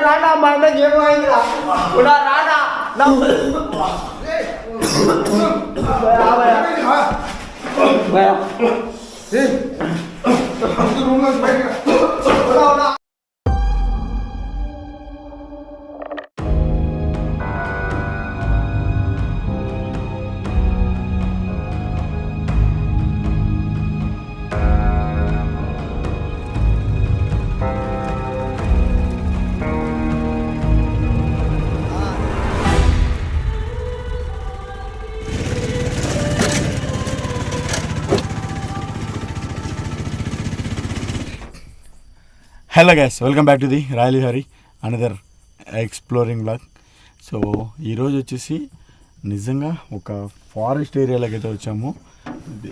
రానా మా అన్నకి ఏమైందిరా రానా hello guys, welcome back to the royal Hari another exploring blog. So ఈరోజు వచ్చేసి నిజంగా ఒక ఫారెస్ట్ ఏరియాలోకి అయితే వచ్చాము.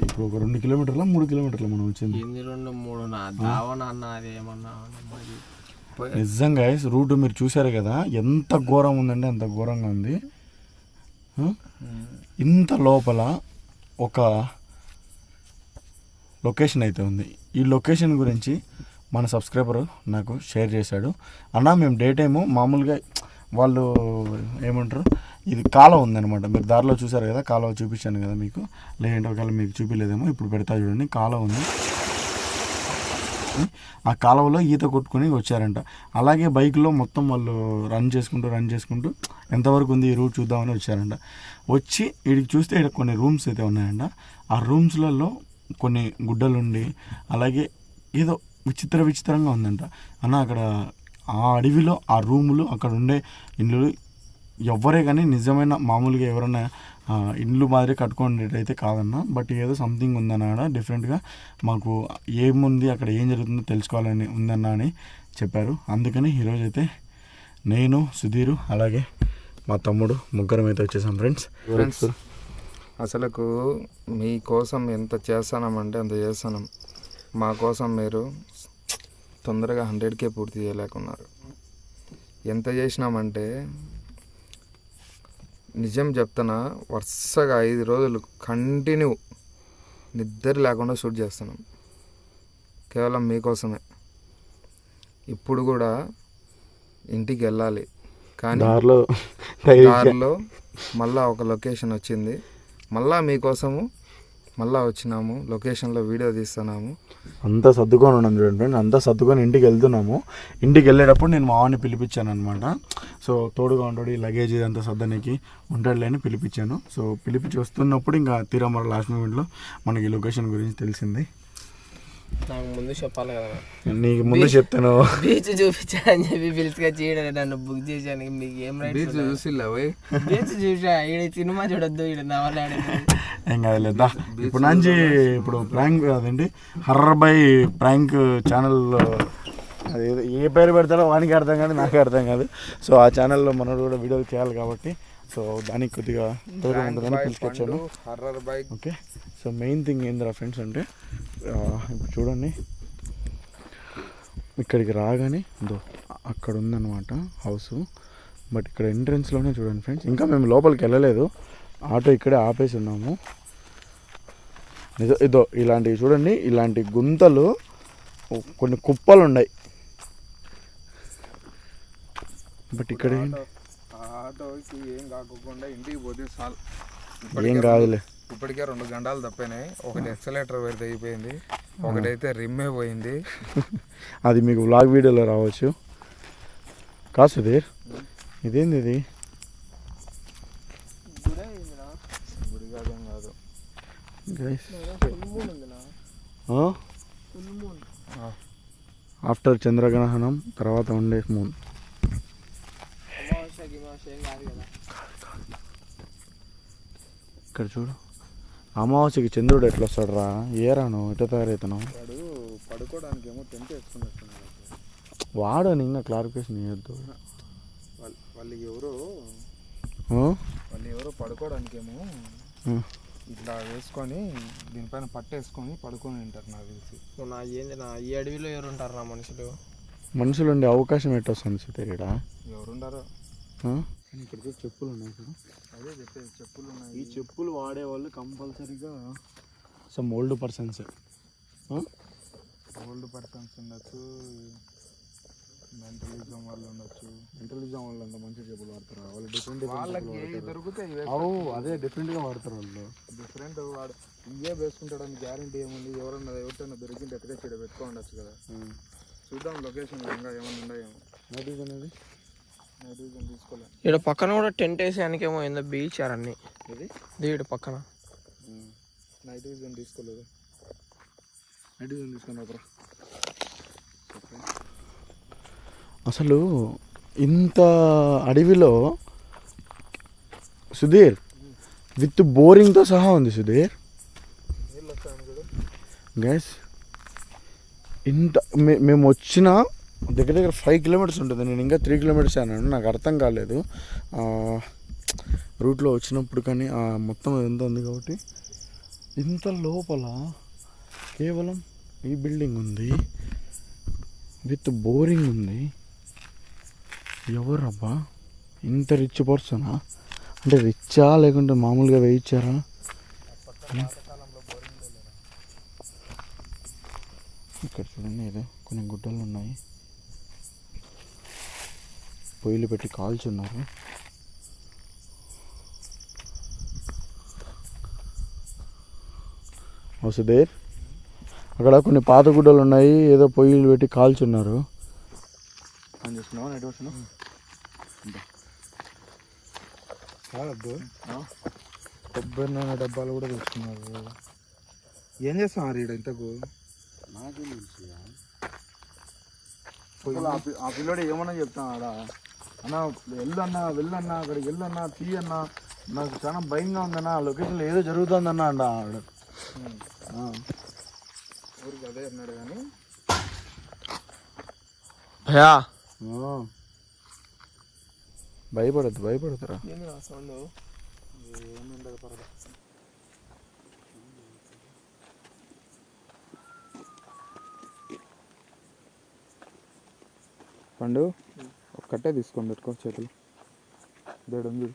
ఇప్పుడు ఒక 2 కిలోమీటర్ల 3 కిలోమీటర్ల మనం వచ్చింది. నిజంగా రూట్ మీరు చూసారు కదా, ఎంత ఘోరం ఉందంటే అంత ఘోరంగా ఉంది. ఇంత లోపల ఒక లొకేషన్ అయితే ఉంది. ఈ లొకేషన్ గురించి మన సబ్స్క్రైబర్ నాకు షేర్ చేశాడు. అన్న మేము డే టైము మామూలుగా వాళ్ళు ఏమంటారు, ఇది కాలువ ఉందన్నమాట. మీరు దారిలో చూసారు కదా, కాలువ చూపించాను కదా మీకు. లేదంటే ఒకవేళ మీకు చూపించలేదేమో, ఇప్పుడు పెడతా చూడండి. కాలువ ఉంది, ఆ కాలువలో ఈత కొట్టుకొని వచ్చారంట. అలాగే బైక్లో మొత్తం వాళ్ళు రన్ చేసుకుంటూ ఎంతవరకు ఉంది ఈ రూట్ చూద్దామని వచ్చారంట. వచ్చి వీడికి చూస్తే ఇక్కడ కొన్ని రూమ్స్ అయితే ఉన్నాయంట. ఆ రూమ్స్లలో కొన్ని గుడ్డలుండి అలాగే ఏదో విచిత్రంగా ఉందంట. అన్న అక్కడ ఆ అడవిలో ఆ రూములు, అక్కడ ఉండే ఇండ్లు ఎవరే కానీ నిజమైన మామూలుగా ఎవరైనా ఇండ్లు మాదిరి కట్టుకునేటైతే కాదన్న. బట్ ఏదో సంథింగ్ ఉందన్న డిఫరెంట్గా. మాకు ఏముంది అక్కడ, ఏం జరుగుతుందో తెలుసుకోవాలని ఉందన్న అని చెప్పారు. అందుకని ఈరోజైతే నేను, సుధీరు, అలాగే మా తమ్ముడు ముగ్గురం అయితే వచ్చేసాం ఫ్రెండ్స్. అసలుకు మీకోసం ఎంత చేస్తామంటే అంత చేస్తున్నాం. మా కోసం మీరు తొందరగా 100K పూర్తి చేయలేకున్నారు. ఎంత చేసినామంటే నిజం చెప్తున్నా, వరుసగా 5 రోజులు కంటిన్యూ నిద్ర లేకుండా షూట్ చేస్తున్నాం, కేవలం మీకోసమే. ఇప్పుడు కూడా ఇంటికి వెళ్ళాలి, కానీ దారిలో మళ్ళా ఒక లొకేషన్ వచ్చింది. మళ్ళా మీకోసము మళ్ళీ వచ్చినాము, లొకేషన్లో వీడియో తీస్తున్నాము. అంతా సర్దుకొని ఉన్నాం చూడండి ఫ్రెండ్స్. అంతా సర్దుకొని ఇంటికి వెళ్తున్నాము. ఇంటికి వెళ్ళేటప్పుడు నేను మా వాడిని పిలిపించాను అనమాట. సో తోడుగా ఉంటాడు, ఈ లగేజ్ ఇదంతా సర్దనికి ఉంటాడులే అని పిలిపించాను. సో పిలిపించి వస్తున్నప్పుడు ఇంకా తీరా లాస్ట్ మూమెంట్లో మనకి లొకేషన్ గురించి తెలిసింది. నాకు ముందు చెప్పాలి కదా, నీకు ముందు చెప్తాను. బీచ్ చూపించాలని చెప్పి పిలుచుకొచ్చి నన్ను బుక్ చేశాను. మీకు ఏం రైట్ చూసిల్లా బీచ్ చూసా, ఈడ సినిమా చూడొద్దు, ఈడ నవల ఏం కాదులేదా. ఇప్పుడు నుంచి ఇప్పుడు ప్రాంక్ అదండి, హర్రర్ బై ప్రాంక్ ఛానల్లో అది ఏ పేరు పెడతాడో వానికి అర్థం కాదు, నాకే అర్థం కాదు. సో ఆ ఛానల్లో మనోడు కూడా వీడియోలు చేయాలి కాబట్టి సో దానికి కొద్దిగా దూరం ఉంటుందని పిలుచుకొచ్చాను. ఓకే, సో మెయిన్ థింగ్ ఏందిరా ఫ్రెండ్స్ అంటే, ఇప్పుడు చూడండి ఇక్కడికి రాగానే అక్కడ ఉందన్నమాట హౌస్. బట్ ఇక్కడ ఎంట్రన్స్లోనే చూడండి ఫ్రెండ్స్, ఇంకా మేము లోపలికి వెళ్ళలేదు, ఆటో ఇక్కడే ఆపేసి ఉన్నాము. ఇదో ఇలాంటివి చూడండి, ఇలాంటి గుంతలు కొన్ని కుప్పలు ఉన్నాయి. బట్ ఇక్కడ ఆటోకి ఏం కాకుండా ఇంటికి పోతే చాలు, ఏం కాదులే. ఇప్పటికే 2 గంటలు తప్పినాయి. ఒకటి ఎక్సలేటర్ పెడితే అయిపోయింది, ఒకటైతే రిమ్మే పోయింది. అది మీకు వ్లాగ్ వీడియోలో రావచ్చు. కాదు సుధీర్, ఇదేంది ఇది? ఆఫ్టర్ చంద్రగ్రహణం తర్వాత ఉండే మూన్. ఇక్కడ చూడు, అమావాస్యకి చంద్రుడు ఎట్లా వస్తాడు రా, ఏరాను ఎట్లా తయారవుతున్నావు? పడుకోవడానికి ఏమో టెంట్ వేసుకున్నట్టున్నాడు. వాడని ఇంకా క్లారిఫికేషన్ ఇవ్వద్దు. వాళ్ళు ఎవరో పడుకోవడానికి ఏమో ఇట్లా వేసుకొని దీనిపైన పట్టేసుకొని పడుకొని ఉంటారు నాకు తెలిసి. ఈ అడవిలో ఎవరు ఉంటారు రా మనుషులు ఉండే అవకాశం ఎట్టొస్తుంది సుధీరుడా? ఎవరుండారో. ఇక్కడ చెప్పులు ఉన్నాయి కదా, అదే చెప్పేది, చెప్పులు ఉన్నాయి. ఈ చెప్పులు వాడేవాళ్ళు కంపల్సరీగా some old persons. Old persons ఉండొచ్చు, మెంటలిజం వాళ్ళు ఉండొచ్చు. మెంటలిజం వాళ్ళు అంత మంచి చెప్పులు వాడతారు, వాళ్ళు డిఫరెంట్ వాళ్ళకి దొరుకుతాయి. అదే డిఫరెంట్గా వాడతారు వాళ్ళు. డిఫరెంట్ వాడు ఇవే వేసుకుంటాడని గ్యారంటీ ఏముంది? ఎవరికైనా దొరికింటే ఎక్కడే చెడు పెట్టుకో ఉండొచ్చు కదా. చూద్దాం లొకేషన్ ఇంకా ఏమైనా ఉన్నాయేమో. నైట్ విజన్ తీసుకోలేదు. ఇక్కడ పక్కన కూడా టెంట్ వేసేయానికి ఏమో ఏందో బీచ్ అన్నీ ఇది దీడి పక్కన. నైట్ విజన్ తీసుకోలేదు. నైట్ విజన్ తీసుకున్నా. అసలు ఇంత అడవిలో సుధీర్ విత్ బోరింగ్తో సహా ఉంది సుధీర్. గ్యాస్ ఇంత మేము వచ్చిన దగ్గర దగ్గర 5 కిలోమీటర్స్ ఉంటుంది. నేను ఇంకా 3 కిలోమీటర్స్ అన్నాను, నాకు అర్థం కాలేదు రూట్లో వచ్చినప్పుడు. కానీ మొత్తం ఎంత ఉంది కాబట్టి ఇంత లోపల కేవలం ఈ బిల్డింగ్ ఉంది విత్ బోరింగ్ ఉంది. ఎవరబ్బా ఇంత రిచ్ పర్సనా? అంటే రిచ్చా లేకుంటే మామూలుగా వేయించారా? ఇక్కడ చూడండి, ఏదో కొన్ని గుడ్డలు ఉన్నాయి, పొయ్యిలు పెట్టి కాల్చున్నారు. సుధీర్ అక్కడ కొన్ని పాత గుడ్డలు ఉన్నాయి, ఏదో పొయ్యిలు పెట్టి కాల్చున్నారు. ఆన్ చేస్తున్నావా? నైట్ వస్తున్నావు కాదు. కొబ్బరి నూనె డబ్బాలు కూడా తెచ్చుకున్నారు. ఏం చేస్తున్నారు ఈడ ఇంతకు? ఆ పిల్లడు ఏమన్నా చెప్తాను అన్న, వెళ్ళన్నా అక్కడికి వెళ్ళన్నా తీయన్నా, నాకు చాలా భయంగా ఉందన్న, లొకేషన్లో ఏదో జరుగుతుందన్న అంట ఆవిడ. ఊరికి అదే అన్నాడు కానీ భయపడద్దురా. ఏముండదు పర్వాలేదు. పండు ఒక్కటే తీసుకొని పెట్టుకో చేతులు. దేడు ఉంది.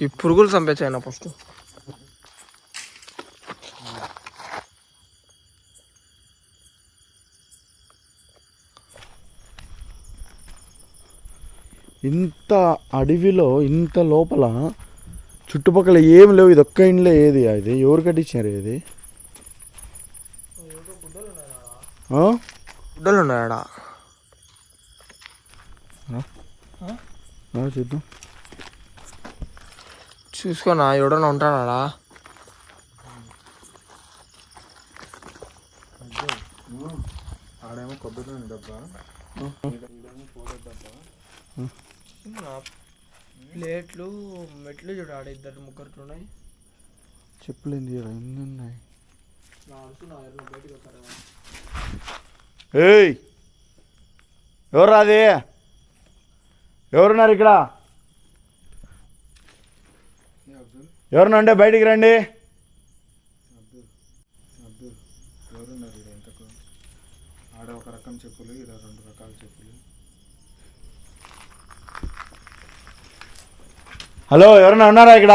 ఈ పురుగులు చంపేచాయన ఫస్ట్. ఇంత అడవిలో ఇంత లోపల చుట్టుపక్కల ఏం లేవు. ఇది ఒక్క ఇంట్లో ఏది అది ఎవరు కట్టించారు? ఇది గుడ్డలు ఉన్నాయా? చూద్దాం, చూసుకోనా ఎవడన్నా ఉంటాడా? ఆడేమో కొబ్బరి నూనె డబ్బా, ప్లేట్లు మెట్లు చూడ ఆడ 2-3 ఉన్నాయి. చెప్పులేంది ఎన్ని ఉన్నాయి? బయటకు వస్తారా? ఏయ్ ఎవరు అది? ఎవరున్నారు ఇక్కడ? ఎవరునంటే బయటికి రండి. ఎవరున్నారు ఇక్కడ ఇంతకు? ఆడ ఒక రకం చెప్పులు, ఇక్కడ 2 రకాల చెప్పులు. హలో, ఎవరైనా ఉన్నారా ఇక్కడ?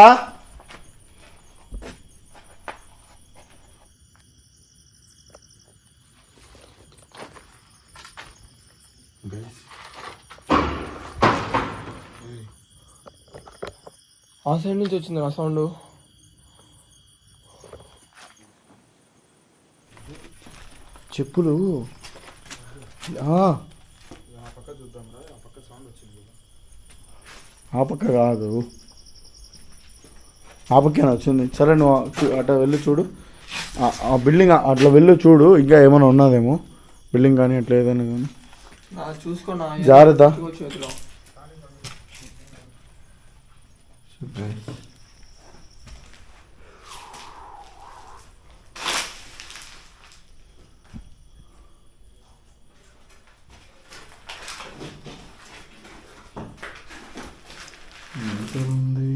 ఆ సైడ్ నుంచి వచ్చింది ఆ సౌండ్. చెప్పులు పక్క చూద్దాం రా, ఆ పక్క సౌండ్ వచ్చింది కదా. ఆ పక్క కాదు, ఆ పక్కన వచ్చింది. సరే నువ్వు అట్లా వెళ్ళి చూడు, ఆ బిల్డింగ్ అట్లా వెళ్ళి చూడు, ఇంకా ఏమైనా ఉన్నదేమో బిల్డింగ్ కానీ అట్లా ఏదైనా కానీ. చూసుకున్నా జాగ్రత్త. ఉంది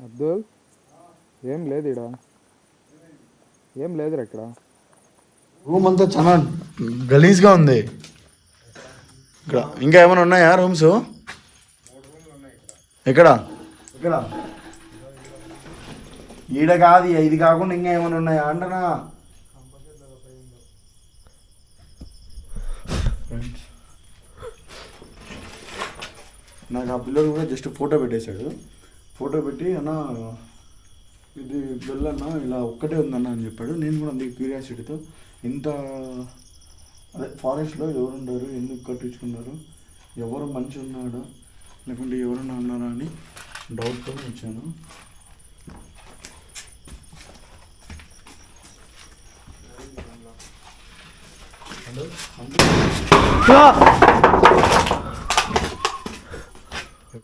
అబ్దుల్ ఏం లేదు ఇక్కడ, ఏం లేదురా ఇక్కడ. రూమ్ అంతా చాలా గలీజ్గా ఉంది. ఇక్కడ ఇంకా ఏమైనా ఉన్నాయా రూమ్స్? ఎక్కడ ఇక్కడ ఈడ కాదు, ఇది కాకుండా ఇంకా ఏమైనా ఉన్నాయా అంటనా? నాకు ఆ పిల్లలు కూడా జస్ట్ ఫోటో పెట్టేశాడు. ఫోటో పెట్టి అన్న ఇది వెళ్ళన్న ఇలా ఒక్కటే ఉందన్న అని చెప్పాడు. నేను కూడా అందుకే క్యూరియాసిటీతో ఇంత అదే ఫారెస్ట్లో ఎవరుండారు, ఎందుకు కట్టించుకున్నారు, ఎవరు మంచి ఉన్నాడా లేకుంటే ఎవరన్నా ఉన్నారా అని డౌట్తో వచ్చాను.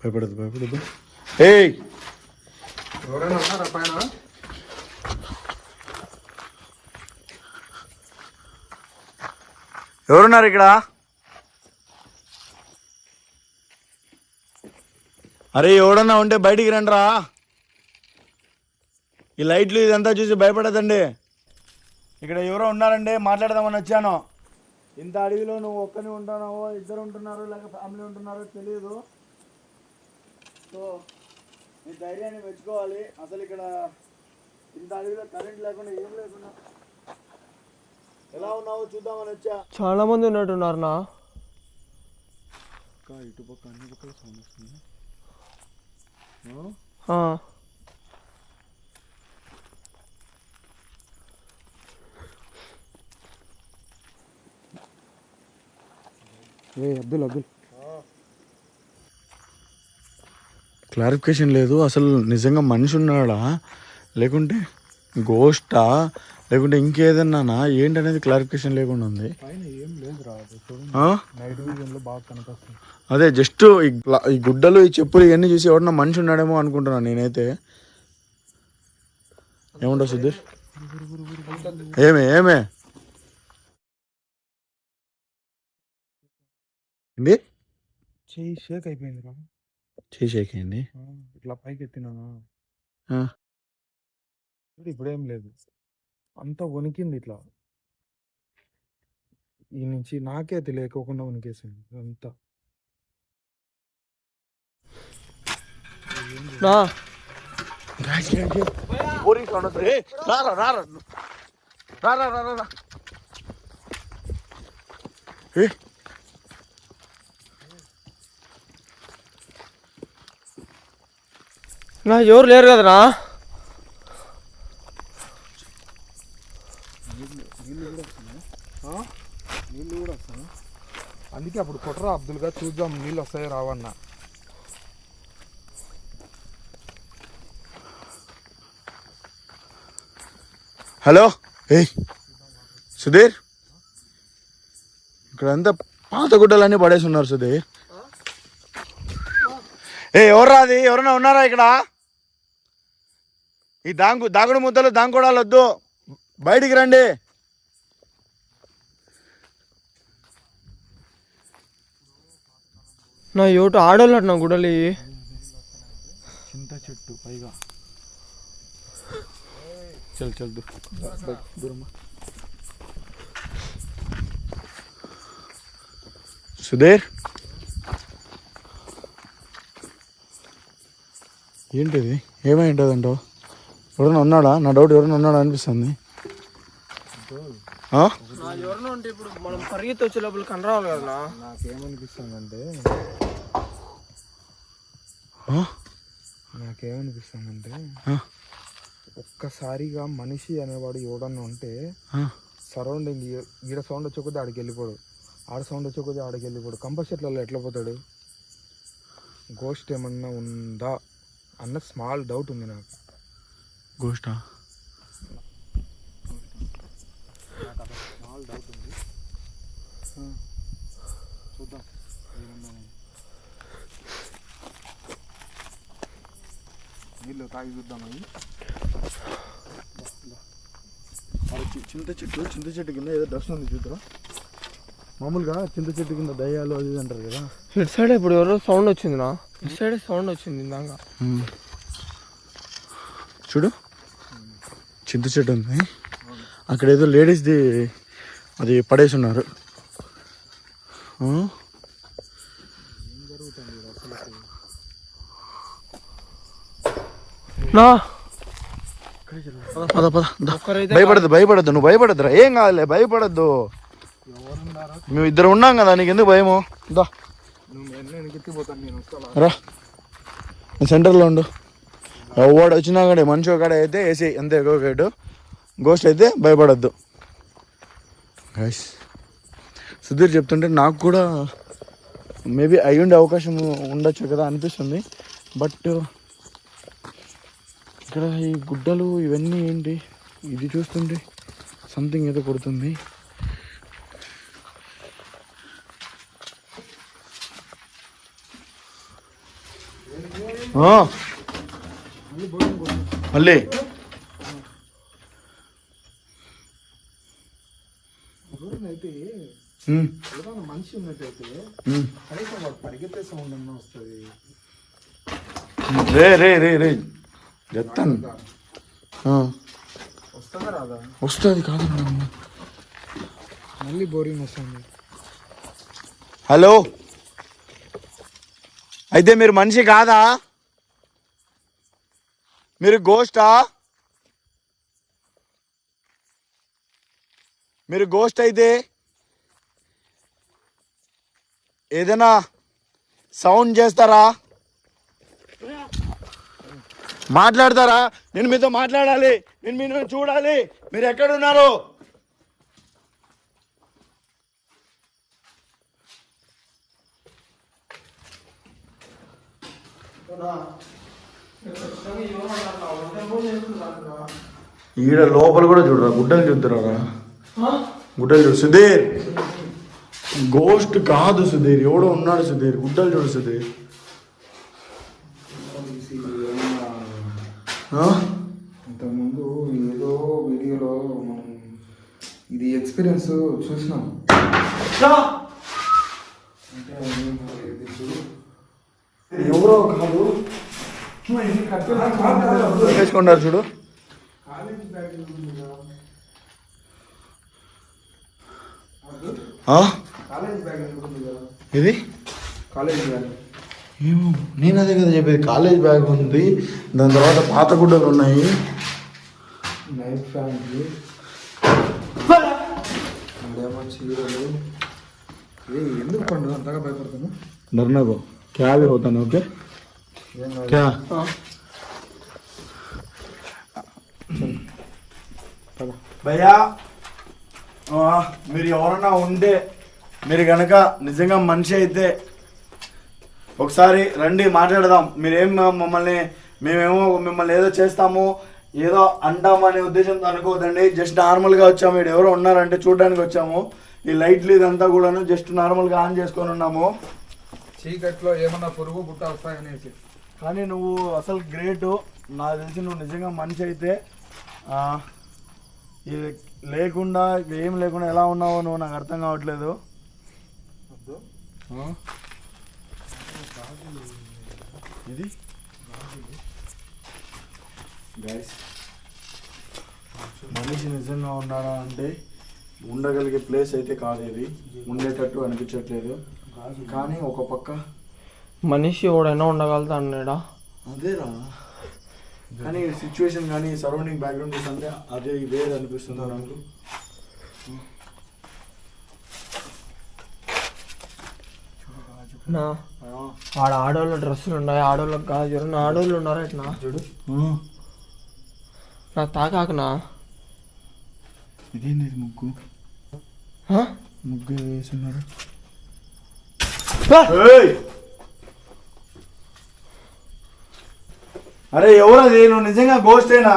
భయపడదు. ఏయ్ ఎవరైనా ఉన్నారా పైన? ఎవరున్నారు ఇక్కడ? అరే ఎవడన్నా ఉంటే బయటికి రండిరా. ఈ లైట్లు ఇదంతా చూసి భయపడదండి. ఇక్కడ ఎవరో ఉన్నారండి, మాట్లాడదామని వచ్చాను. ఇంత అడవిలో నువ్వు ఒక్కని ఉంటున్నావో, ఇద్దరు ఉంటున్నారు, లేక ఫ్యామిలీ ఉంటున్నారో తెలియదు. సో నీ ధైర్యాన్ని మెచ్చుకోవాలి. అసలు ఇక్కడ ఇంత అడవిలో కరెంట్ లేకుండా ఏం లేకుండా ఎలా ఉన్నావో చూద్దామని వచ్చా. చాలా మంది ఉన్నట్టున్నారు నా. ఇటు పక్క అన్ని పక్కల సౌండ్ వస్తుంది. అబ్దుల్ క్లారిఫికేషన్ లేదు. అసలు నిజంగా మనిషి ఉన్నాడా లేకుంటే గోస్టా లేకుంటే ఇంకేదన్నా ఏంటనేది క్లారిఫికేషన్ లేకుండా ఉంది. అదే జస్ట్ ఈ గుడ్డలు, ఈ చెప్పులు ఇవన్నీ చూసి ఎవడన్నా మనిషి ఉన్నాడేమో అనుకుంటున్నాను నేనైతే. ఏముంటావు సుధీర్? ఏమే ఏంది? చెయ్యి షేక్ అయిపోయింది. చెయ్యి షేక్ అయింది. ఇట్లా పైకి ఎత్తినానా, ఇప్పుడేం లేదు, అంతా వణికింది ఇట్లా. ఈ నుంచి నాకే తెలియకోకుండా వణికేసింది అంతా. నా ఎవరు లేరు కదనా? నీళ్ళు కూడా వస్తాను. అందుకే అప్పుడు కొట్టరా అబ్దుల్గా, చూద్దాం నీళ్ళు వస్తాయో రావన్నా. హలో ఏయ్ సుధీర్, ఇక్కడ అంతా పాత గుడ్డలన్నీ పడేసి ఉన్నారు సుధీర్. ఎవర్రా అది? ఎవరన్నా ఉన్నారా ఇక్కడ? ఈ దాగుడు ముద్దలు దాంకోడాలు వద్దు, బయటికి రండి. నా ఏటు ఆడోళ్ళు నా గుడలి. చింత చెట్టు పైగా. చల్ దూరమ్మా. సుధీర్ ఏంటిది? ఏమై ఉంటుందంటావు? ఎవరైనా ఉన్నాడా? నా డౌట్ ఎవరైనా ఉన్నాడా అనిపిస్తుంది. ఎవరైనా ఉంటే ఇప్పుడు మనం పరిగెత్తి వచ్చే లోపల కనరావాలి కదా. నాకేమనిపిస్తుందంటే ఒక్కసారిగా మనిషి అనేవాడు ఎవడన్నా ఉంటే సరౌండింగ్ ఈడ సౌండ్ వచ్చే కొద్దీ ఆడికి వెళ్ళిపోడు, ఆడ సౌండ్ వచ్చే కొద్దీ ఆడికి వెళ్ళిపోడు. కంపల్సరీలో ఎట్లా పోతాడు? గోస్ట్ ఏమన్నా ఉందా అన్న స్మాల్ డౌట్ ఉంది నాకు. గోస్టా? స్మాల్ డౌట్ ఉంది. చూద్దాం నీళ్ళు తాగి చూద్దామని. చింత చెట్టు కింద ఏదో డస్ట్ ఉంది చూద్దరా. మామూలుగా చింత చెట్టు కింద దయ్యాలు అది అంటారు కదా. ఇటు సైడ్ ఇప్పుడు ఎవరో సౌండ్ వచ్చింది నా. ఇటు సైడ్ సౌండ్ వచ్చింది ఇందాక. చూడు చింత చెట్టు ఉంది, అక్కడ ఏదో లేడీస్ది అది పడేసి ఉన్నారు. భయపడద్దు నువ్వు భయపడద్దురా, ఏం కాదులే, భయపడద్దు. మేము ఇద్దరు ఉన్నాం కదా, నీకు ఎందుకు భయము? దా రా, సెంటర్లో ఉండు. ఎవడు వచ్చినా కానీ మనిషి ఒకడే అయితే వేసి ఎంత ఎక్కువ గేటు, గోస్ట్ అయితే భయపడద్దు. గైస్ సుధీర్ చెప్తుంటే నాకు కూడా మేబీ అయి ఉండే అవకాశం ఉండొచ్చు కదా అనిపిస్తుంది. బట్ ఇక్కడ ఈ గుడ్డలు ఇవన్నీ ఏంటి, ఇది చూస్తుంటే సంథింగ్ ఏదో కొడుతుంది. మళ్ళీ మనిషి ఉన్నట్టయితే కనీసం వాడు పరిగెత్తే సౌండ్ అన్న వస్తుంది. రే రే రే రే చెప్తాను, వస్తుందా రాదా? వస్తుంది కాదు, మళ్ళీ బోరింగ్ వస్తుంది. హలో, అయితే మీరు మనిషి కాదా? మీరు గోస్టా? మీరు గోస్ట్ అయితే ఏదైనా సౌండ్ చేస్తారా, మాట్లాడతారా? నేను మీతో మాట్లాడాలి, నేను మీరు చూడాలి, మీరు ఎక్కడున్నారు? ఈడ లోపల కూడా చూడరా, గుడ్డలు చూద్దరా, గుడ్డలు చూడు సుధీర్. గోస్ట్ కాదు సుధీర్, ఎవడో ఉన్నాడు సుధీర్, గుడ్డలు చూడు సుధీర్. ఇంతకుముందు ఏదో వీడియోలో మనం ఇది ఎక్స్పీరియన్స్ చూసినాం. ఎవరో కాదు వేసుకున్నారు చూడు. ఇది కాలేజ్ బ్యాగ్ ఏమో, నేను అదే కదా చెప్పేది, కాలేజ్ బ్యాగ్ ఉంది, దాని తర్వాత పాత గుడ్డలు ఉన్నాయి, నైట్ ఫ్యాన్కి అదేమో చీరలు. ఎందుకు పండు అంతగా భయపడుతున్నా? डरना को क्या भी होता ना ओके क्या భయ్యా మీరు ఎవరన్నా ఉంటే, మీరు కనుక నిజంగా మనిషి అయితే ఒకసారి రండి మాట్లాడదాం. మీరేం మేమేమో మిమ్మల్ని ఏదో చేస్తాము, ఏదో అంటామనే ఉద్దేశంతో అనుకోవద్దండి. జస్ట్ నార్మల్గా వచ్చాము, ఇక్కడ ఎవరో ఉన్నారంటే చూడడానికి వచ్చాము. ఈ లైట్లు ఇదంతా కూడాను జస్ట్ నార్మల్గా ఆన్ చేసుకొని ఉన్నాము. చీకట్లో ఏమన్నా పురుగు పుట్ట వస్తాయనేసి. కానీ నువ్వు అసలు గ్రేటు, నాకు తెలిసి నువ్వు నిజంగా మనిషి అయితే ఇది లేకుండా ఏం లేకుండా ఎలా ఉన్నావో నువ్వు నాకు అర్థం కావట్లేదు. ఇది గైస్ మనిషి నిజంగా ఉన్నాడా అంటే ఉండగలిగే ప్లేస్ అయితే కాదు, ఇది ఉండేటట్టు అనిపించట్లేదు. కానీ ఒక పక్క మనిషి ఎవడైనా ఉండగలుగుతా అన్నాడా, అదేరా. కానీ సిచ్యువేషన్ కానీ సరౌండింగ్ బ్యాక్గ్రౌండ్ చూస్తుంటే అదే వేరే అనిపిస్తుంది నాకు. ఆడ ఆడవాళ్ళ డ్రెస్సులు ఉన్నాయి, ఆడవాళ్ళకి కాదు, ఆడవాళ్ళు ఉన్నారా ఎట్లా చూడు. నాకు తాకాకనా ఇదేంది ముగ్గు ముగ్గు వేసున్నారు. అరే ఎవరది? నువ్వు నిజంగా గోస్టేనా?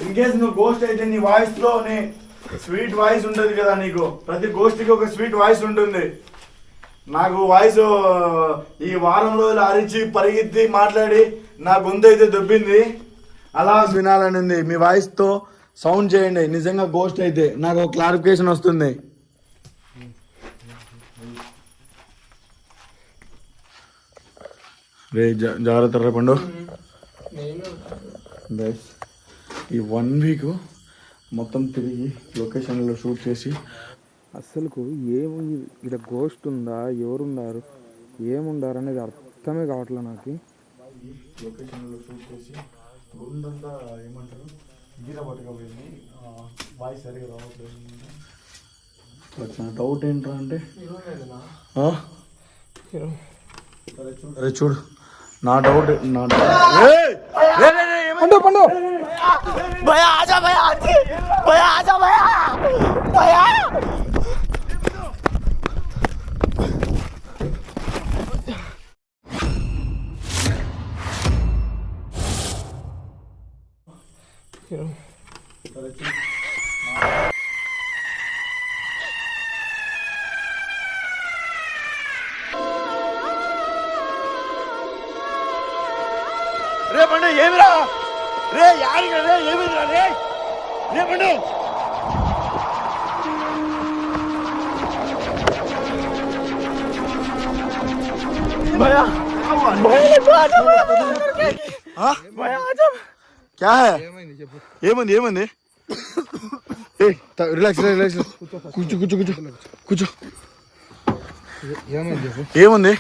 ఇన్ కేస్ నువ్వు గోస్ట్ అయితే నీ వాయిస్ లో స్వీట్ వాయిస్ ఉంటుంది కదా, నీకు ప్రతి గోస్ట్కి ఒక స్వీట్ వాయిస్ ఉంటుంది. నాకు వాయిస్ ఈ వారం రోజులు అరిచి పరిగెత్తి మాట్లాడి నా గొంతు అయితే దొబ్బింది. అలా వినాలని ఉంది. మీ వాయిస్తో సౌండ్ చేయండి నిజంగా గోస్ట్ అయితే, నాకు ఒక క్లారిఫికేషన్ వస్తుంది. రే జాగ్రత్త రే పండు. గైస్ ఈ 1 వీక్ మొత్తం తిరిగి లొకేషన్లో షూట్ చేసి అసలుకు ఏమి ఇక్కడ గోస్ట్ ఉందా, ఎవరున్నారు, ఏముండారు అనేది అర్థమే కావట్లే నాకు. లొకేషన్లో షూట్ చేసి గుండంతా ఏమంటారు గీత పట్టుకపోయింది, వాయిస్ సరిగా రావట్లేదు. వచ్చిన డౌట్ ఏంట్రా అంటే అరే చూడు నా డౌట్ పండు భయ ఆజా భయ భయ ఆజా భయ భయ రే పండు ఏమిరా రే యారిగా రే ఏమిరా రే రే పండు भैया क्या है ఏమంది ఏమంది రిలాక్స్ రిలాక్స్ కూర్చో కూర్చో కూర్చో కూర్చో ఏముంది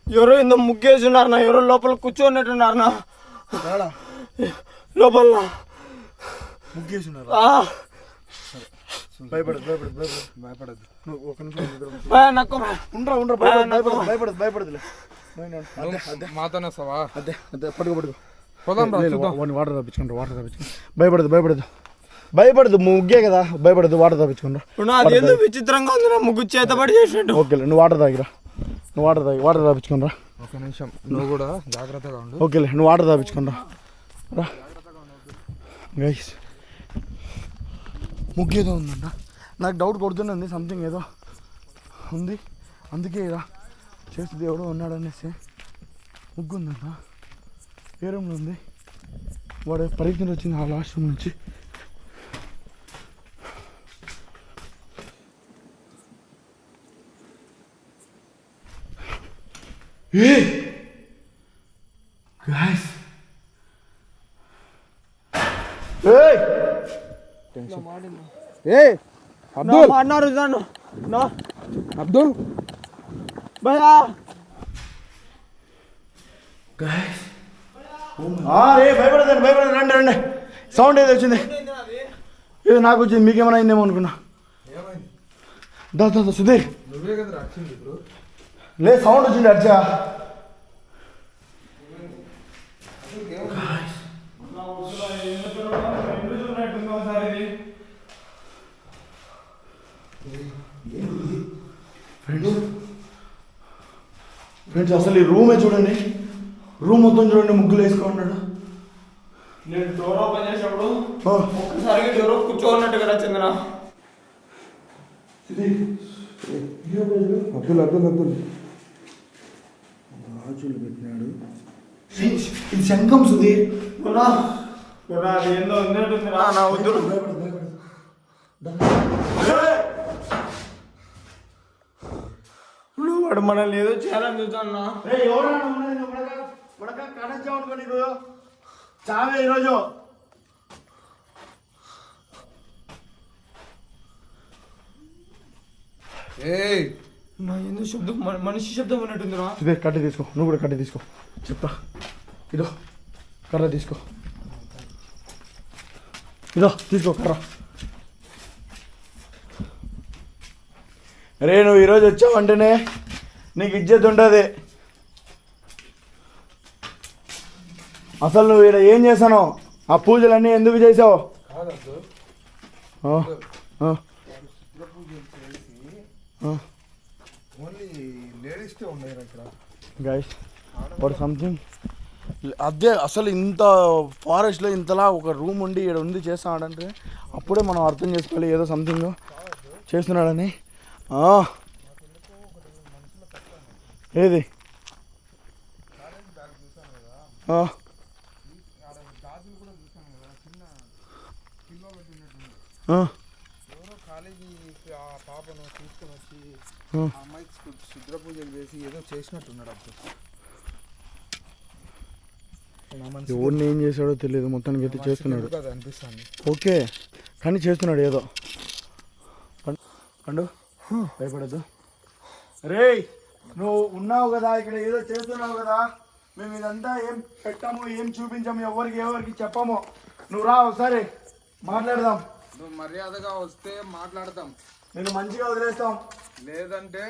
ఎవరో ఇంత ముగ్గేస్తున్నారు నా, ఎవరో లోపల కూర్చోన్నట్టున్నారు నా లోపల ముగ్గేస్తున్నారు. మాతోనే వస్తావా? అదే అదే పడుకో పడుకో పోదాం రా, వాటర్ తప్పించుకుంటా వాటర్ తప్పించుకుంటా భయపడదు భయపడదు భయపడదు ముగ్గే కదా భయపడదు వాటర్ తప్పించుకుంటా. అదేందో విచిత్రంగా ఉంది నా, ముగ్గు చేతబడి చేసినట్టు. ఓకేలే నువ్వు వాటర్ తాగిరా, నువ్వు వాటర్ తాగి వాటర్ తప్పించుకుంటా. ఒక నిమిషం నువ్వు కూడా జాగ్రత్తగా ఉండు. ఓకేలే నువ్వు వాటర్ తప్పించుకుంటా రా. గైస్ ముగ్గేదో ఉందంట, నాకు డౌట్ కొడుతుంది, సంథింగ్ ఏదో ఉంది, అందుకే ఇలా చేస్తుంది ఎవడో ఉన్నాడు అనేసి. ముగ్గు ఉందంట, ఏ రూమ్లో ఉంది, వాడు పరిగెత్తుని వచ్చింది ఆ లాస్ట్ రూమ్ నుంచి. అబ్దుల్ అన్నారు అబ్దుల్ భయా భయపడదండి భయపడదు, రండి రండి. సౌండ్ ఏదో వచ్చింది, ఏదో నాకు వచ్చింది, మీకేమైనా అయిందేమో అనుకున్నా. దా దా సుధీర్ నువ్వే కదా వచ్చింది ఇప్పుడు. లే సౌండ్ వచ్చింది అర్చా. ఫ్రెండ్స్ అసలు ఈ రూమే చూడండి, రూమ్ మొత్తం చూడండి ముగ్గులు వేసుకున్నాడు. నేను డోర్ ఓపెన్ చేసినప్పుడు ఒక్కసారిగా డోర్ కూర్చోన్నట్టుగా వచ్చింది నా. అబ్దుల్ అబ్దుల్ అబ్దుల్ రాజులు పెట్టినాడు. ఇది శంఖం సుధీర్. అది ఏందో ఉన్నట్టుంది రా నా వద్దు. వాడు మనల్ని ఏదో చేయాలని చూస్తాను. చావే ఈరోజు. నా ఏందో శబ్దం, మనిషి శబ్దం ఉన్నట్టుంది రా. సుధీర్ కట్టె తీసుకో, నువ్వు కూడా కట్టె తీసుకో, చెప్తా. ఇదో కర్ర తీసుకో, ఇదో తీసుకో కర్ర. రే నువ్వు ఈరోజు వచ్చావంటేనే నీకు ఇజ్జత్ ఉంటుంది. అసలు నువ్వు ఇక్కడ ఏం చేశాను, ఆ పూజలన్నీ ఎందుకు చేసావు? గైస్ వాడు సంథింగ్ అదే అసలు ఇంత ఫారెస్ట్లో ఇంతలా ఒక రూమ్ ఉండి ఇక్కడ ఉంది చేస్తున్నాడంటే అప్పుడే మనం అర్థం చేసుకోవాలి ఏదో సంథింగ్ చేస్తున్నాడని. ఏది పాపను తీసుకొని వచ్చి అమ్మాయికి శుద్ర పూజలు చేసి ఏదో చేసినట్టున్నాడు అప్పుడు. ఎవరిని ఏం చేశాడో తెలియదు, మొత్తానికి అయితే చేస్తున్నాడు. అనిపిస్తుంది. ఓకే, కానీ చేస్తున్నాడు ఏదో. పండు భయపడద్దు. రేయ్ నువ్వు ఉన్నావు కదా ఇక్కడ, ఏదో చేస్తున్నావు కదా. మేము ఇదంతా ఏం పెట్టాము, ఏం చూపించాము, ఎవరికి చెప్పాము. నువ్వు రా ఒకసారి మాట్లాడదాం. నువ్వు మర్యాదగా వస్తే మాట్లాడతాం, నేను మంచిగా వదిలేస్తాం. లేదంటే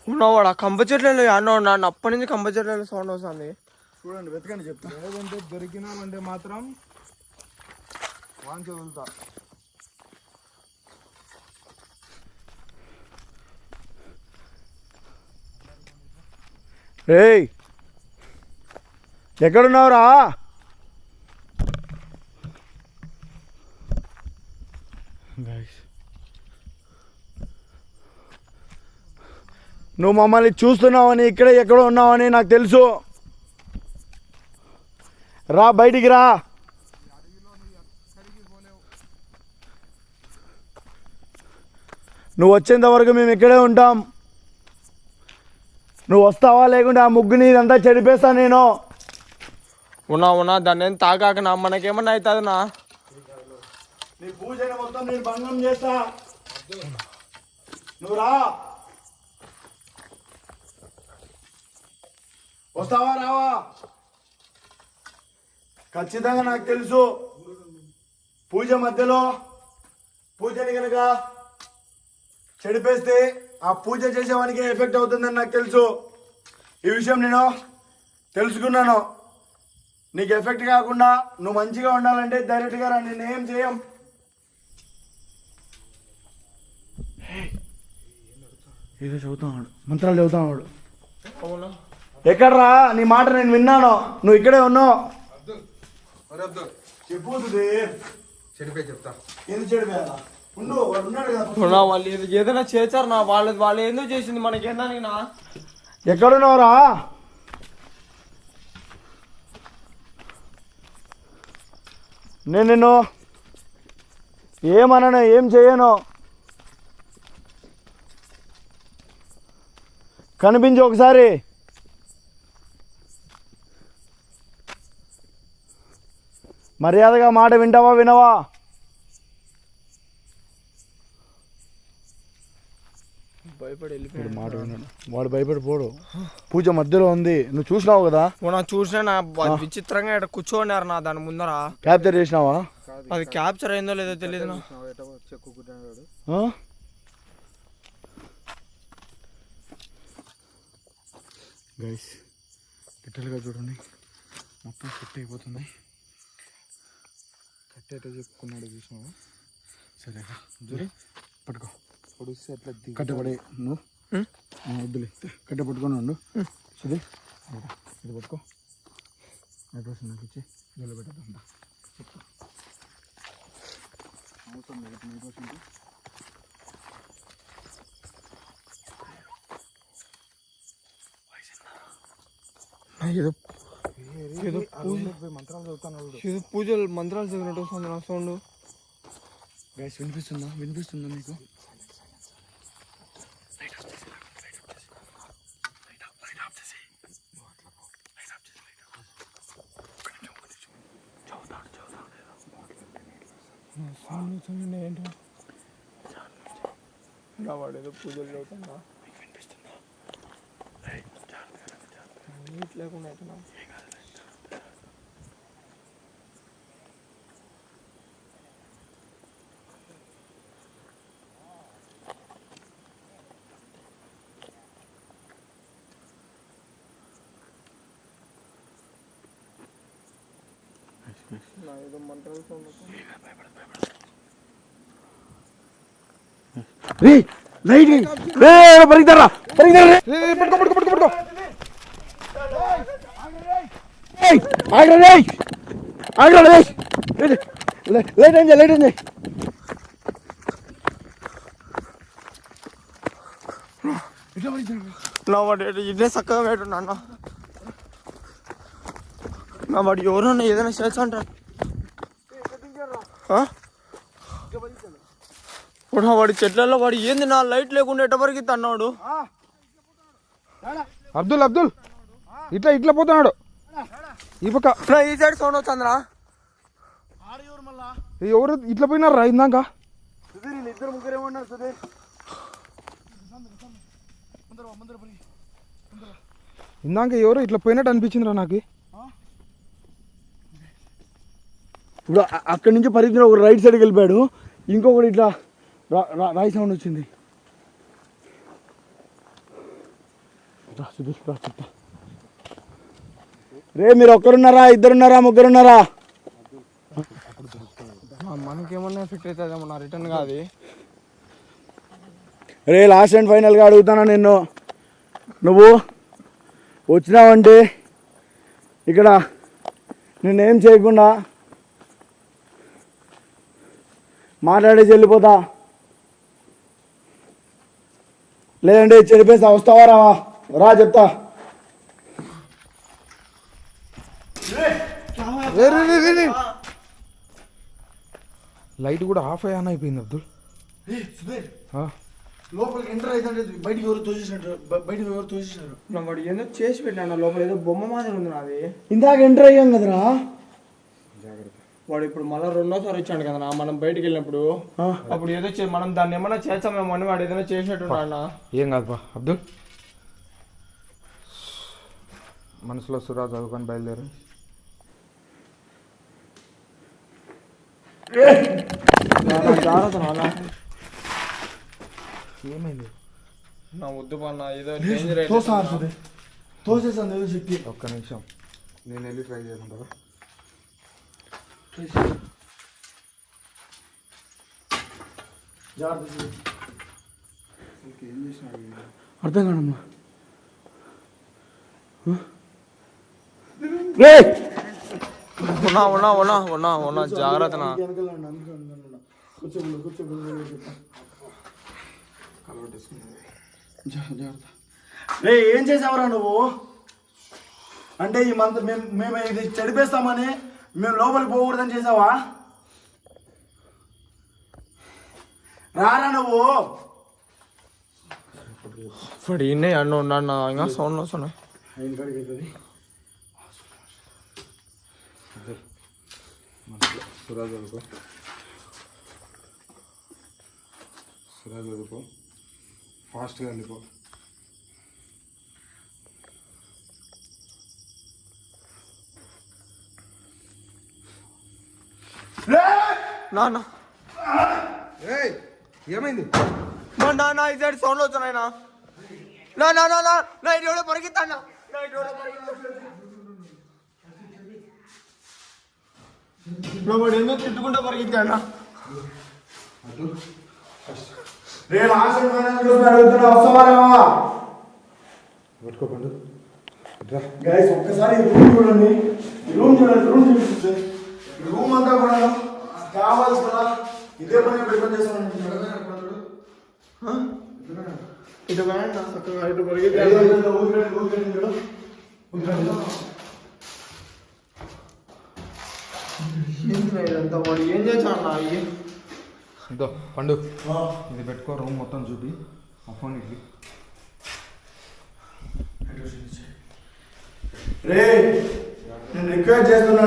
ఉన్నవాడు ఆ కంప చెట్లలో అన్నాడు. నన్ను అప్పటి నుంచి కంప చెట్లలో సౌండ్ వస్తుంది. చూడండి వెతకండి చెప్తా. లేదంటే దొరికినామంటే మాత్రం వాంచి వదులుతా. ఏయ్ ఎక్కడున్నావురా? నువ్వు మమ్మల్ని చూస్తున్నావని, ఇక్కడే ఎక్కడో ఉన్నావని నాకు తెలుసు. రా బయటికి రా. నువ్వు వచ్చేంత వరకు మేము ఇక్కడే ఉంటాం. నువ్వు వస్తావా లేకుంటే ఆ ముగ్గుని ఇదంతా చెడిపేస్తా నేను. ఉన్నా దాన్ని ఏం తాకాకనా, మనకేమన్నా అవుతుంది నా. నీ పూజని మొత్తం నేను భంగం చేస్తా. నువ్వు రా. వస్తావా రావా? ఖచ్చితంగా నాకు తెలుసు. పూజ మధ్యలో పూజని కనుక చెడిపేస్తే ఆ పూజ చేసేవానికి ఎఫెక్ట్ అవుతుందని నాకు తెలుసు. ఈ విషయం నేను తెలుసుకున్నాను. నీకు ఎఫెక్ట్ కాకుండా నువ్వు మంచిగా ఉండాలంటే డైరెక్ట్గా రా, నేను ఏం చేయం. ఏదో చదువుతున్నాడు, మంత్రాలు చదువుతున్నాడు. ఎక్కడ్రా? నీ మాట నేను విన్నాను, నువ్వు ఇక్కడే ఉన్నావు. చెప్పు చెడిపోయి చెప్తా. ఎందుకు చెడిపోయా? ఉండు, వాడు ఉన్నాడు కదా. వాళ్ళు ఏదైనా చేశారు నా. వాళ్ళు ఎందుకు చేసింది మనకేందా? నా ఎక్కడున్నావురా? నేను నిన్ను ఏమనను, ఏం చేయను. కనిపించు ఒకసారి. మర్యాదగా మాట వింటావా వినవా? భయపడి వెళ్ళిపోయాడు. మాట విన్నాడు, వాడు భయపడిపోడు. పూజ మధ్యలో ఉంది, నువ్వు చూసినావు కదా. చూసినా నా విచిత్రంగా ఇక్కడ కూర్చోన్నారు నా దాని ముందర. క్యాప్చర్ చేసినావా? అది క్యాప్చర్ అయిందో లేదో తెలియదు నా. గైస్ లిటరల్గా చూడండి, మొత్తం సెట్ అయిపోతుంది. కట్టేట చెప్పుకున్నాడు చూసినావు. సరేగా చూడు, పట్టుకో. పొడిస్తే అట్లా కట్టపడే నువ్వు వద్దులే, కట్ట పట్టుకొని ఉండు. ఇది ఇది పట్టుకో. అడ్రస్ నాకు ఇచ్చి నిలబెట్టదంట. అవసరం లేదు 100%. మంత్రాలు చదువుతాను. ఏదో పూజలు మంత్రాలు చదివినట్టు వస్తుంది నా సౌండ్. గైస్ వినిపిస్తుందా మీకు? ఏంటో వాడు ఏదో పూజలు చదువుతున్నా. నీట్ లేకుండా అవుతున్నా. ఏదో మంత్రాలు పరిగెత్తరా. వాడు ఇదే చక్కగా పెట్టున్నా నా. వాడు ఎవరన్నా ఏదైనా చేస్తా అంటారు. వాడి చెట్లలో వాడు ఏంది నా లైట్ లేకుండా ఎట్టవరకు అన్నాడు. అబ్దుల్ ఇట్లా పోతున్నాడు. ఈ పక్క ఈ సైడ్ సౌండ్ వచ్చిందిరా. ఎవరు ఇట్లా పోయినారా ఇందాక? ఇద్దరు ముగ్గురు ఏమన్నారు సుధీర్? ఇందాక ఎవరు ఇట్లా పోయినట్టు అనిపించిందిరా నాకు. ఇప్పుడు అక్కడి నుంచి పరిగెత్తిన ఒక రైట్ సైడ్కి వెళ్ళిపోయాడు, ఇంకొకటి ఇట్లా రాయి సౌండ్ వచ్చింది. సుధీర్ చెప్తా. రే మీరు ఒక్కరున్నారా, ఇద్దరున్నారా, ముగ్గురున్నారా? మనకేమన్నా ఎఫెక్ట్ అవుతుందేమో నా రిటర్న్ కాదు. రే లాస్ట్ అండ్ ఫైనల్గా అడుగుతానా నిన్ను, నువ్వు వచ్చినావంటే ఇక్కడ నేనేం చేయకుండా మాట్లాడేసి వెళ్ళిపోతా, లేదంటే చెరిపేస్తా. వస్తావా రావా? రా చెప్తా. లైట్ కూడా ఆఫ్ అయ్యాన అయిపోయింది అబ్దుల్. లోపలికి ఎంటర్ అయితే బయటికి ఎవరు తోసేసారు. వాడు ఏదో చేసి పెట్టాను లోపల, ఏదో బొమ్మ మాదిరి ఉంది నాది. ఇందాక ఎంటర్ అయ్యాం కదరా. వాడు ఇప్పుడు మళ్ళీ రెండోసారి వచ్చాడు కదా మనం బయటికి వెళ్ళినప్పుడు. అప్పుడు ఏదో మనం దాన్ని ఏమన్నా చేస్తామేమో అని వాడు ఏదైనా చేసినట్టున్నా. ఏం కాదు బా అబ్దుల్, మనసులో సురా చదువుకొని బయలుదేరు. జాగ్రత్త నాన్న. ఏమైంది? నా వద్దు పన్నా, ఏదో డేంజర్ తోసేసాను ఏదో శక్తి. ఒక్క నిమిషం నేను వెళ్ళి ట్రై చేయమంటారా? అర్థం కాదమ్మా. ఉన్నా జాగ్రత్త. రే ఏం చేసావురా నువ్వు? అంటే ఈ మంత్ మేము ఇది చెడిపేస్తామని మేము లోపలికి పోకూడదని చేసావా? రారా నువ్వు. ఇప్పుడు ఇన్నే అన్న ఉన్నా ఇంకా సౌండ్ వస్తున్నాయి. సురా చదువుకో, ఫాస్ట్గా వెళ్ళిపో. నాన్న ఏమైంది? నా ఈ సైడ్ సౌండ్ వచ్చినాయి. నా ఇటు ఎవడో పరిగెత్తాను. వాడు ఎందుకు తిట్టుకుంటా పరిగెత్తాడు? పెట్టుకోకండి. ఒక్కసారి రూమ్ చూడండి, రూమ్ చూపిస్తుంది. రూమ్ అంతా కూడా కావాల్సిన ఇదే పని ప్రిపేర్ చేస్తాను. ఇటు వేయండి చక్కగా, ఇటు పరిగెత్తాడు. ఇదంతా వాడు ఏం చేశాడు నా? ఇదో పండు, ఇది పెట్టుకో, రూమ్ మొత్తం చూపి. ఆ ఫోన్ ఇది. రే నేను రిక్వెస్ట్ చేస్తున్నా,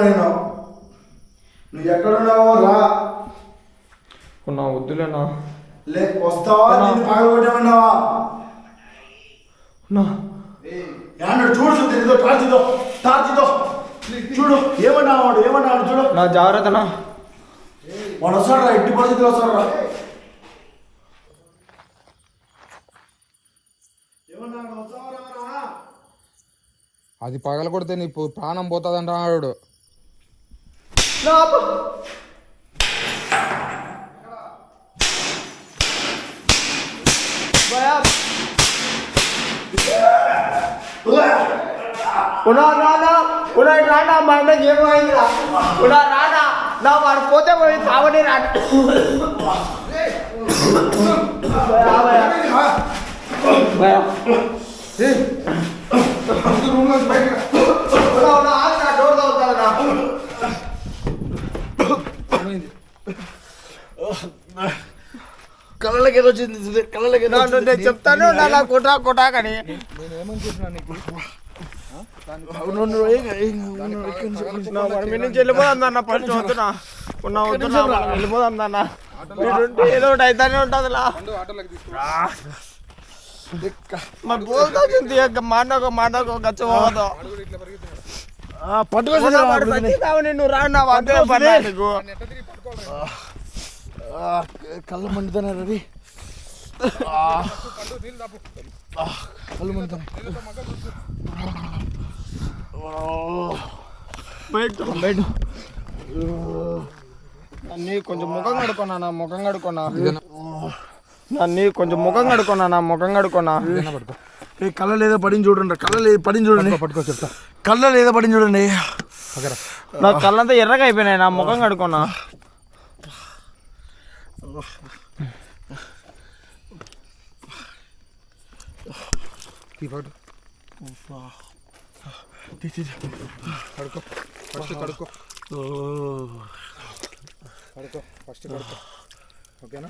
నువ్వు ఎక్కడున్నావో రా. నా వద్దులేనా? వస్తావా? నేను పాల్గొట్టేమన్నావా? చూడు టార్చితో చూడు. ఏమన్నాడు చూడు. నా జాగ్రత్తనా. వాడు వస్తాడు రా, ఎట్టి పరిస్థితులు వస్తాడు రా. అది పగల కొడితే నీ ప్రాణం పోతుందంట ఆడు. రానా మా అన్న ఏమైందిరా? రానా నా వాడు పోతే పోయి సావని రా. డోర్ తగ్గుతా. కళ్ళకి ఏదో వచ్చింది, కళ్ళకి చెప్తాను. నా కొట్టా కానీ నేను ఏమని చెప్పినా నీకు? మనం మీ నుంచి వెళ్ళిపోదాం అన్న పని వద్దునా ఉన్న వద్దునా మనం వెళ్ళిపోదాం అన్న ఏదో ఒకటి అయితేనే ఉంటుంది మరి పోతా మాటకు గచ్చ పోదు నువ్వు రా నా వద్దే పని నీకు కళ్ళు మండుతున్నాయి రవి, కళ్ళు మండుతున్నాయి. నన్ను కొంచెం ముఖం కడుకున్నా నా ముఖం కడుకున్నా నన్ను కొంచెం ముఖం కడుకున్నా నా ముఖం కడుకున్నా కళ్ళ లేదా పడింది చూడండి, కళ్ళ లేదు పడింది చూడండి, పట్టుకో చెప్తా. కళ్ళ లేదా పడింది చూడండి, నా కళ్ళంతా ఎర్రగా అయిపోయినాయి, నా ముఖం కడుకున్నా. కడుకో ఫస్ట్ కడుకో కడుకో ఫస్ట్ కడుకో ఓకేనా.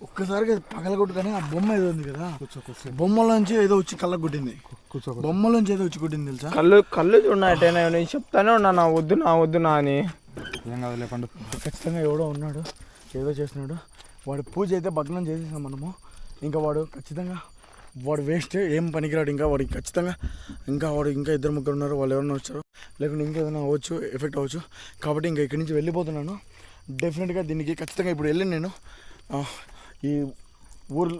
ఒక్కసారిగా పగలగొట్టుగానే ఆ బొమ్మ ఏదో ఉంది కదా, బొమ్మలోంచి ఏదో వచ్చి కళ్ళకు కొట్టింది, బొమ్మలోంచి ఏదో వచ్చి కొట్టింది తెలుసా. కళ్ళు చూడనట్టే నేను చెప్తానే ఉన్నా వద్దునా అని. ఏం కాదు లేకుండా ఖచ్చితంగా ఎవడో ఉన్నాడు, ఏదో చేస్తున్నాడు. వాడు పూజ అయితే భగ్నం చేసేసాం మనము. ఇంకా వాడు ఖచ్చితంగా వాడు వేస్ట్, ఏం పనికిరాడు. ఇంకా వాడికి ఖచ్చితంగా వాడు ఇంకా 2-3 ఉన్నారు, వాళ్ళు ఎవరైనా వచ్చారు, లేకుంటే ఇంకా ఏదైనా అవ్వచ్చు, ఎఫెక్ట్ అవ్వచ్చు. కాబట్టి ఇంకా ఇక్కడి నుంచి వెళ్ళిపోతున్నాను డెఫినెట్గా. దీనికి ఖచ్చితంగా ఇప్పుడు వెళ్ళి నేను ఈ ఊరు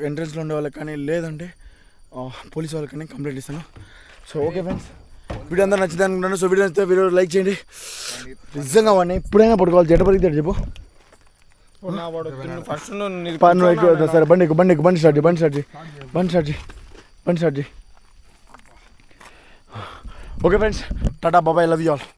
ఎంట్రన్స్లో ఉండే వాళ్ళకి కానీ లేదంటే పోలీస్ వాళ్ళకి కానీ కంప్లైంట్ ఇస్తాను. సో ఓకే ఫ్రెండ్స్, వీడియో అందరూ నచ్చింది అనుకుంటాను. సో వీడియో నచ్చితే వీడియో లైక్ చేయండి. నిజంగా వాడిని ఎప్పుడైనా పట్టుకోవాలి, జట పరిగెత్తాడు చెప్పు. సరే బండి స్టార్ట్. ఓకే ఫ్రెండ్స్, టాటా బాబాయ్, లవ్ యూ ఆల్.